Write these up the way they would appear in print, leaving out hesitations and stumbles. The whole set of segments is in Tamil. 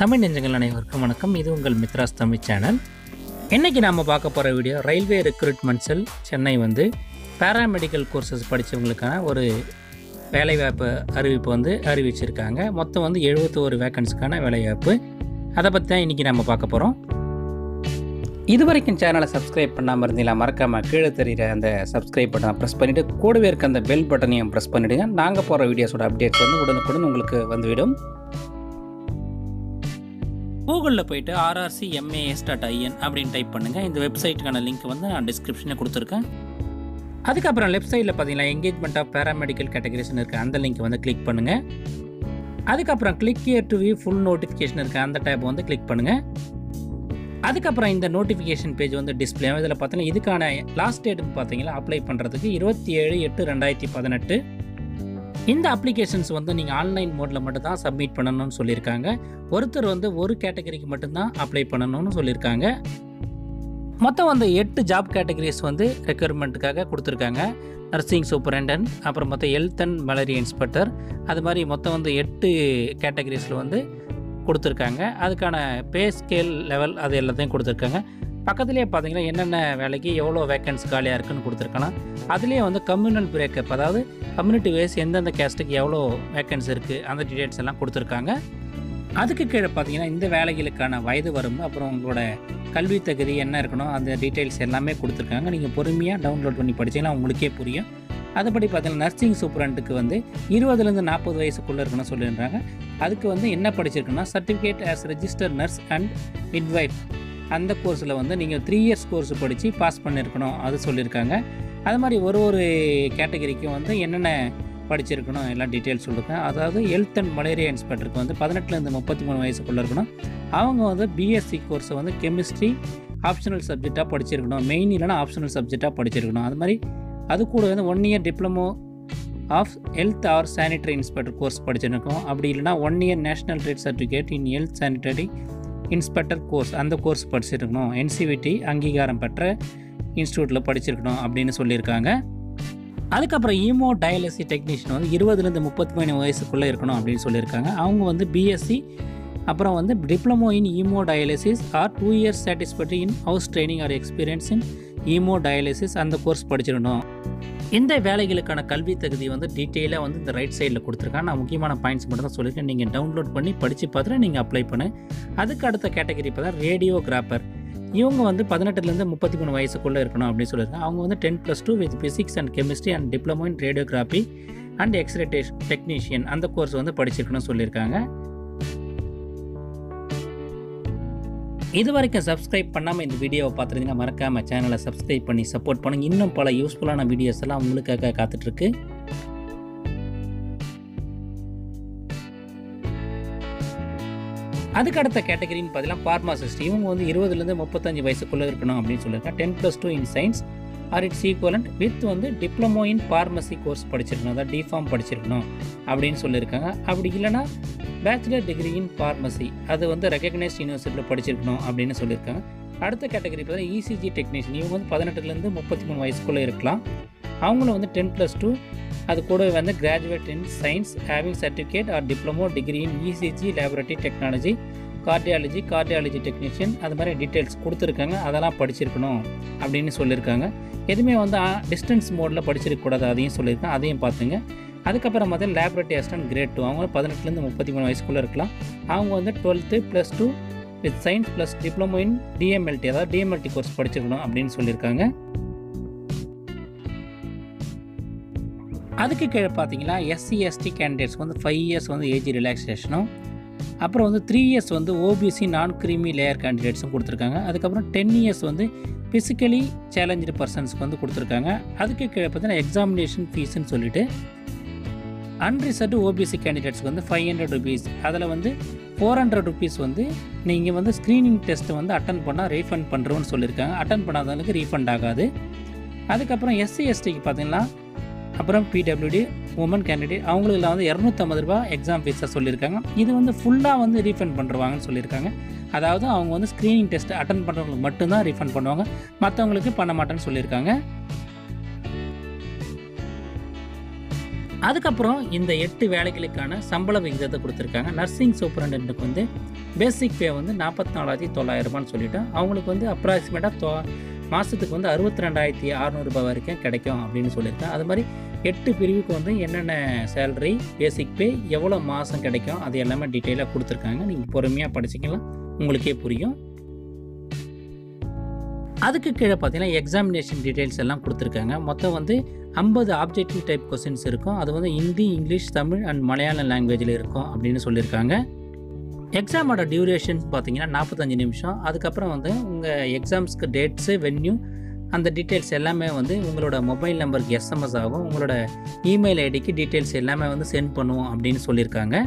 தமிழ் நெஞ்சங்கள் அனைவருக்கும் வணக்கம். இது உங்கள் மித்ராஸ் தமிழ் சேனல். இன்றைக்கி நாம் பார்க்க போகிற video railway recruitment cell Chennai paramedical courses படித்தவங்களுக்கான ஒரு வேலைவாய்ப்பு அறிவிப்பு அறிவிச்சிருக்காங்க. மொத்தம் 71 வேக்கன்ஸுக்கான வேலைவாய்ப்பு. அதை பற்றி தான் இன்றைக்கி நம்ம பார்க்க போகிறோம். இது வரைக்கும் சேனலை சப்ஸ்கிரைப் பண்ணாமல் இருந்தீங்களா, மறக்காமல் கீழே தெரிகிற அந்த சப்ஸ்கிரைப் பட்டனை ப்ரெஸ் பண்ணிவிட்டு கூடவே இருக்க அந்த பெல் பட்டனையும் ப்ரெஸ் பண்ணிவிடுங்க. நாங்கள் போகிற வீடியோஸோட அப்டேட்ஸ் உடனுக்குடன் உங்களுக்கு வந்துவிடும். கூகுளில் போய்ட்டு rrcmas.in அப்படின்னு டைப் பண்ணுங்கள். இந்த வெப்சைட்டுக்கான லிங்க் நான் டிஸ்கிரிப்ஷனில் கொடுத்துருக்கேன். அதுக்கப்புறம் லெஃப்ட் சைடில் பார்த்தீங்கன்னா என்கேஜ்மெண்ட் ஆஃப் பேராமெடிக்கல் கேட்டகரிஸ்னு இருக்குது. அந்த லிங்க் கிளிக் பண்ணுங்கள். அதுக்கப்புறம் click here to view full notification இருக்குது. அந்த டேப் கிளிக் பண்ணுங்கள். அதுக்கப்புறம் இந்த நோட்டிஃபிகேஷன் பேஜ் டிஸ்பிளே இதில் பார்த்தீங்கன்னா இதுக்கான லாஸ்ட் டேட்டுன்னு பார்த்தீங்கன்னா அப்ளை பண்ணுறதுக்கு 27/8/2018. இந்த அப்ளிகேஷன்ஸ் நீங்கள் ஆன்லைன் மோடில் மட்டும் தான் சப்மிட் பண்ணணும்னு சொல்லியிருக்காங்க. ஒருத்தர் ஒரு கேட்டகரிக்கு மட்டும்தான் அப்ளை பண்ணணும்னு சொல்லியிருக்காங்க. மொத்தம் 8 ஜாப் கேட்டகரிஸ் ரெக்யர்மெண்ட்டுக்காக கொடுத்துருக்காங்க. நர்சிங் சூப்பரண்டன்ட், அப்புறம் மொத்தம் ஹெல்த் அண்ட் மலேரியா இன்ஸ்பெக்டர், அது மாதிரி மொத்தம் 8 கேட்டகரிஸில் கொடுத்துருக்காங்க. அதுக்கான பே ஸ்கேல் லெவல் அது எல்லாத்தையும் கொடுத்துருக்காங்க. பக்கத்துலேயே பார்த்தீங்கன்னா என்னென்ன வேலைக்கு எவ்வளோ வேக்கன்ஸ் காலியாக இருக்குதுன்னு கொடுத்துருக்காங்க. அதுலேயே கம்யூனல் பிரேக்கப், அதாவது கம்யூனிட்டி வைஸ் எந்தெந்த கேஸ்ட்டுக்கு எவ்வளோ வேக்கன்ஸ் இருக்குது அந்த டீட்டெயில்ஸ் எல்லாம் கொடுத்துருக்காங்க. அதுக்கு கீழே பார்த்தீங்கன்னா இந்த வேலைகளுக்கான வயது வரம்பு, அப்புறம் உங்களோட கல்வி தகுதி என்ன இருக்கணும் அந்த டீட்டெயில்ஸ் எல்லாமே கொடுத்துருக்காங்க. நீங்கள் பொறுமையாக டவுன்லோட் பண்ணி படிச்சிங்கன்னா உங்களுக்கே புரியும். அதுபடி பார்த்தீங்கன்னா நர்சிங் சூப்பரண்ட்டுக்கு 20 to 40 வயசுக்குள்ளே இருக்கணும்னு சொல்லிடுறாங்க. அதுக்கு என்ன படிச்சிருக்குன்னா certificate as register nurse and midwife, அந்த கோர்ஸில் நீங்கள் 3 years கோர்ஸ் படித்து பாஸ் பண்ணியிருக்கணும் அது சொல்லியிருக்காங்க. அது மாதிரி ஒரு கேட்டகரிக்கும் என்னென்ன படிச்சிருக்கணும் எல்லாம் டீட்டெயில்ஸ் சொல்லியிருக்காங்க. அதாவது ஹெல்த் அண்ட் மலேரியா இன்ஸ்பெக்டருக்கு 18 to 33 வயசுக்குள்ளே இருக்கணும். அவங்க பிஎஸ்சி கோர்ஸை கெமிஸ்ட்ரி ஆப்ஷனல் சப்ஜெக்டாக படிச்சிருக்கணும். மெயின் இல்லைனா ஆப்ஷனல் சப்ஜெக்டாக படிச்சிருக்கணும். அது மாதிரி அது கூட 1 year diploma of health or sanitary inspector course படிச்சிருக்கோம். அப்படி இல்லைனா 1 year national trade certificate in health sanitary inspector course, அந்த கோர்ஸ் படிச்சிருக்கணும். என்சிவிடி அங்கீகாரம் பெற்ற இன்ஸ்டியூட்டில் படிச்சிருக்கணும் அப்படின்னு சொல்லியிருக்காங்க. அதுக்கப்புறம் ஈமோ டயாலிசி டெக்னீஷியன் 20 to 33 வயசுக்குள்ளே இருக்கணும் அப்படின்னு சொல்லியிருக்காங்க. அவங்க பிஎஸ்சி, அப்புறம் diploma in haemodialysis or 2 years satisfactory in house training or experience in haemodialysis, அந்த கோர்ஸ் படிச்சிடணும். இந்த வேலைகளுக்கான கல்வி தகுதி டீட்டெயிலாக இந்த ரைட் சைடில் கொடுத்துருக்காங்க. நான் முக்கியமான பாயிண்ட்ஸ் மட்டும் தான் சொல்லியிருக்கேன். நீங்கள் டவுன்லோட் பண்ணி படித்து பார்த்துட்டு நீங்கள் அப்ளை பண்ணு. அதுக்கு அடுத்த கேட்டகரி பார்த்தா ரேடியோகிராஃபர். இவங்க 18 to 33 வயசுக்குள்ளே இருக்கணும் அப்படின்னு சொல்லியிருக்காங்க. அவங்க 10+2 with physics and chemistry and diploma in radiography and X-ray technician, அந்த கோர்ஸ் படிச்சிருக்கணும்னு சொல்லியிருக்காங்க. இது வரைக்கும் சப்ஸ்கிரைப் பண்ணாமல் இந்த வீடியோவை பார்த்துருந்தீங்கன்னா மறக்காமல் சேனலை சப்ஸ்கிரைப் பண்ணி சப்போர்ட் பண்ணுங்க. இன்னும் பல யூஸ்ஃபுல்லான வீடியோஸ் எல்லாம் உங்களுக்காக காத்துட்ருக்கு. அதுக்கு அடுத்த கேட்டகரின்னு பார்த்தீங்கன்னா ஃபார்மாசிஸ்ட். இவங்க 20 to 35 வயசுக்குள்ளே இருக்கணும் அப்படின்னு சொல்லியிருக்காங்க. 10+2 in science or it's equivalent with diploma in pharmacy course படிச்சிருக்கணும், அதாவது டிஃபார்ம் படிச்சிருக்கணும் அப்படின்னு சொல்லியிருக்காங்க. அப்படி இல்லைனா பேச்சுலர் டிகிரி இன் ஃபார்மசி, அது ரெகக்னைஸ்ட் யூனிவர்சிட்டியில் படிச்சிருக்கணும் அப்படின்னு சொல்லியிருக்காங்க. அடுத்த கேட்டகரி பார்த்தீங்கன்னா இசிஜி டெக்னீஷியன். இவங்க 18 to 33 வயசுக்குள்ளே இருக்கலாம். அவங்களும் 10+2, அது கூட graduate in science having certificate or diploma degree in ECG laboratory technology cardiology technician, அது மாதிரி டீட்டெயில்ஸ் கொடுத்துருக்காங்க. அதெல்லாம் படிச்சிருக்கணும் அப்படின்னு சொல்லியிருக்காங்க. எதுவுமே டிஸ்டன்ஸ் மோடில் படிச்சிருக்கக்கூடாது, அதையும் சொல்லியிருக்காங்க. அதையும் பார்த்துங்க. அதுக்கப்புறம் லேபரட்டரி அசிஸ்டன்ட் கிரேட் 2, அவங்க 18 to 33 வயசுக்குள்ளே இருக்கலாம். அவங்க 12+2 with science plus diploma in DMLT, அதாவது டிஎம்எல்டி கோர்ஸ் படிச்சிருக்கணும் அப்படின்னு சொல்லியிருக்காங்க. அதுக்கு கீழே பார்த்தீங்கன்னா SC/ST கேண்டிடேட்ஸ் 5 years ஏஜ் ரிலாக்ஸேஷனும், அப்புறம் 3 years OBC non creamy layer கேண்டிடேட்ஸும் கொடுத்துருக்காங்க. அதுக்கப்புறம் 10 years ஃபிசிக்கலி சேலஞ்சு பர்சன்ஸ்க்கு கொடுத்துருக்காங்க. அதுக்கு கீழே பார்த்தீங்கன்னா எக்ஸாமினேஷன் ஃபீஸ்ன்னு சொல்லிட்டு அன்ரிசர்வ்டு ஓபிசி கேண்டிடேட்ஸ்க்கு 500 rupees, அதில் 400 rupees நீங்கள் ஸ்க்ரீனிங் டெஸ்ட் அட்டன் பண்ணால் ரீஃபண்ட் பண்ணுறோன்னு சொல்லியிருக்காங்க. அட்டன் பண்ணாதவங்களுக்கு ரீஃபண்ட் ஆகாது. அதுக்கப்புறம் SC/STக்கு பார்த்தீங்கன்னா அப்புறம் பிடபிள்யூடி உமன் கேண்டிடேட் அவங்களுக்கு 250 ரூபா எக்ஸாம் ஃபீஸாக சொல்லியிருக்காங்க. இது ஃபுல்லாக ரீஃபண்ட் பண்ணுறாங்கன்னு சொல்லியிருக்காங்க. அதாவது அவங்க ஸ்க்ரீனிங் டெஸ்ட் அட்டன் பண்ணுறவங்களுக்கு மட்டும்தான் ரீஃபண்ட் பண்ணுவாங்க, மற்றவங்களுக்கு பண்ண மாட்டேன்னு சொல்லியிருக்காங்க. அதுக்கப்புறம் இந்த 8 வேலைகளுக்கான சம்பள விகிதத்தை கொடுத்துருக்காங்க. நர்சிங் சூப்பரண்டென்ட்டுக்கு வந்து பேசிக் பே வந்து 44,900 சொல்லிவிட்டு அவங்களுக்கு வந்து அப்ராக்சிமேட்டாக மாதத்துக்கு வந்து 62,600 வரைக்கும் கிடைக்கும் அப்படின்னு சொல்லியிருக்கேன். அது மாதிரி 8 பிரிவுக்கு வந்து என்னென்ன சேலரி, பேசிக் பே, எவ்வளோ மாதம் கிடைக்கும் அது எல்லாமே டீட்டெயிலாக கொடுத்துருக்காங்க. நீங்கள் பொறுமையாக படிச்சிக்கலாம், உங்களுக்கே புரியும். அதுக்கு கீழே பார்த்தீங்கன்னா எக்ஸாமினேஷன் டீட்டெயில்ஸ் எல்லாம் கொடுத்துருக்காங்க. மொத்தம் வந்து 50 ஆப்ஜெக்டிவ் டைப் கொஸ்டின்ஸ் இருக்கும். அது வந்து ஹிந்தி, இங்கிலீஷ், தமிழ் அண்ட் மலையாளம் லாங்குவேஜில் இருக்கும் அப்படின்னு சொல்லியிருக்காங்க. எக்ஸாமோட டியூரேஷன் பார்த்தீங்கன்னா 45 நிமிஷம். அதுக்கப்புறம் வந்து உங்கள் எக்ஸாம்ஸ்க்கு டேட்ஸு, வென்யூ, அந்த டீட்டெயில்ஸ் எல்லாமே வந்து உங்களோட மொபைல் நம்பருக்கு எஸ்எம்எஸ் ஆகும். உங்களோட இமெயில் ஐடிக்கு டீட்டெயில்ஸ் எல்லாமே வந்து சென்ட் பண்ணுவோம் அப்படின்னு சொல்லியிருக்காங்க.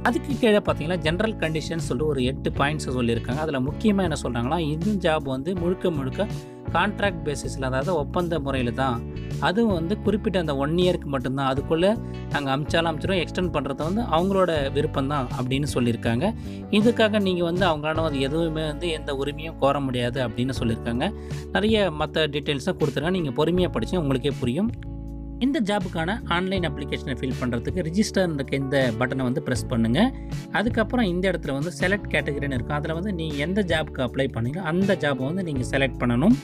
அதுக்கு கீழே பார்த்தீங்கன்னா ஜென்ரல் கண்டிஷன்ஸ் சொல்லிட்டு ஒரு 8 பாயிண்ட்ஸை சொல்லியிருக்காங்க. அதில் முக்கியமாக என்ன சொல்கிறாங்களா, இந்த ஜாப் வந்து முழுக்க கான்ட்ராக்ட் பேசிஸில், அதாவது ஒப்பந்த முறையில் தான். அதுவும் வந்து குறிப்பிட்ட அந்த 1 இயருக்கு மட்டும்தான். அதுக்குள்ளே நாங்கள் அமிச்சிடும், எக்ஸ்டெண்ட் பண்ணுறது வந்து அவங்களோட விருப்பம் தான் அப்படின்னு சொல்லியிருக்காங்க. இதுக்காக நீங்கள் வந்து அவங்களால அது எதுவுமே வந்து எந்த உரிமையும் கோர முடியாது அப்படின்னு சொல்லியிருக்காங்க. நிறைய மற்ற டீட்டெயில்ஸும் கொடுத்துருக்காங்க. நீங்கள் பொறுமையாக படித்து உங்களுக்கே புரியும். இந்த ஜாபுக்கான ஆன்லைன் அப்ளிகேஷனை ஃபில் பண்ணுறதுக்கு ரிஜிஸ்டர் இருக்க இந்த பட்டனை வந்து ப்ரெஸ் பண்ணுங்கள். அதுக்கப்புறம் இந்த இடத்துல வந்து செலக்ட் கேட்டகரின்னு இருக்கும். அதில் வந்து நீங்கள் எந்த ஜாபுக்கு அப்ளை பண்ணீங்களோ அந்த ஜாபை வந்து நீங்கள் செலக்ட் பண்ணணும்.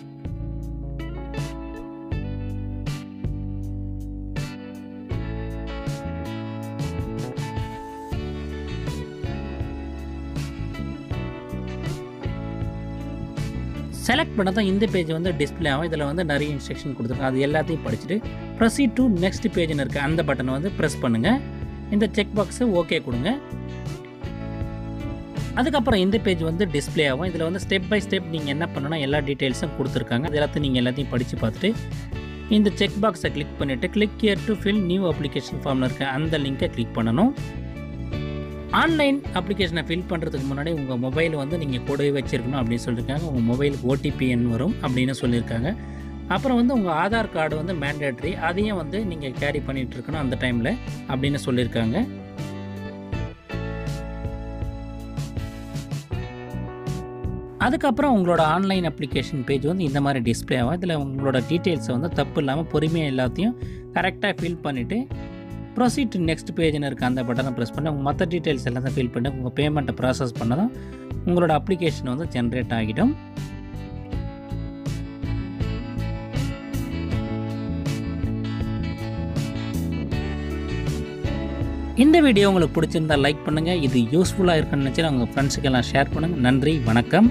செலக்ட் பண்ண தான் இந்த பேஜ் வந்து டிஸ்பிளே ஆகும். இதில் வந்து நிறைய இன்ஸ்ட்ரக்ஷன் கொடுத்துருக்காங்க. அது எல்லாத்தையும் படிச்சுட்டு ப்ரொசீட் டு நெக்ஸ்ட் பேஜ்னு இருக்குது, அந்த பட்டனை வந்து ப்ரெஸ் பண்ணுங்கள். இந்த செக் பாக்ஸை ஓகே கொடுங்க. அதுக்கப்புறம் இந்த பேஜ் வந்து டிஸ்பிளே ஆகும். இதில் வந்து ஸ்டெப் பை ஸ்டெப் நீங்கள் என்ன பண்ணணும் எல்லா டீட்டெயில்ஸும் கொடுத்துருக்காங்க. அது எல்லாத்தையும் நீங்கள் எல்லாத்தையும் படித்து பார்த்துட்டு இந்த செக் பாக்ஸை கிளிக் பண்ணிவிட்டு click here to fill new application ஃபார்மில் இருக்க அந்த லிங்கை கிளிக் பண்ணணும். ஆன்லைன் அப்ளிகேஷனை ஃபில் பண்ணுறதுக்கு முன்னாடி உங்கள் மொபைல் வந்து நீங்கள் கூடவே வச்சுருக்கணும் அப்படின்னு சொல்லியிருக்காங்க. உங்கள் மொபைலுக்கு ஓடிபி எண் வரும் அப்படின்னு சொல்லியிருக்காங்க. அப்புறம் வந்து உங்கள் ஆதார் கார்டு வந்து மேண்டேட்ரி, அதையும் வந்து நீங்கள் கேரி பண்ணிகிட்டு இருக்கணும் அந்த டைமில் அப்படின்னு சொல்லியிருக்காங்க. அதுக்கப்புறம் உங்களோட ஆன்லைன் அப்ளிகேஷன் பேஜ் வந்து இந்த மாதிரி டிஸ்பிளே ஆகும். இதில் உங்களோட டீட்டெயில்ஸை வந்து தப்பு இல்லாமல் பொறுமையாக எல்லாத்தையும் கரெக்டாக ஃபில் பண்ணிவிட்டு ப்ரொசீட் டு நெக்ஸ்ட் பேஜ்னு இருக்க அந்த பட்டனை ப்ரெஸ் பண்ணி உங்கள் மற்ற டீட்டெயில்ஸ் எல்லாம் ஃபில் பண்ணி உங்கள் பேமெண்ட்டை ப்ராசஸ் பண்ணதும் உங்களோட அப்ளிகேஷன் வந்து ஜென்ரேட் ஆகிடும். இந்த வீடியோ உங்களுக்கு பிடிச்சிருந்தால் லைக் பண்ணுங்கள். இது யூஸ்ஃபுல்லாக இருக்குன்னு நினச்சி உங்கள் ஃப்ரெண்ட்ஸுக்கெல்லாம் ஷேர் பண்ணுங்கள். நன்றி, வணக்கம்.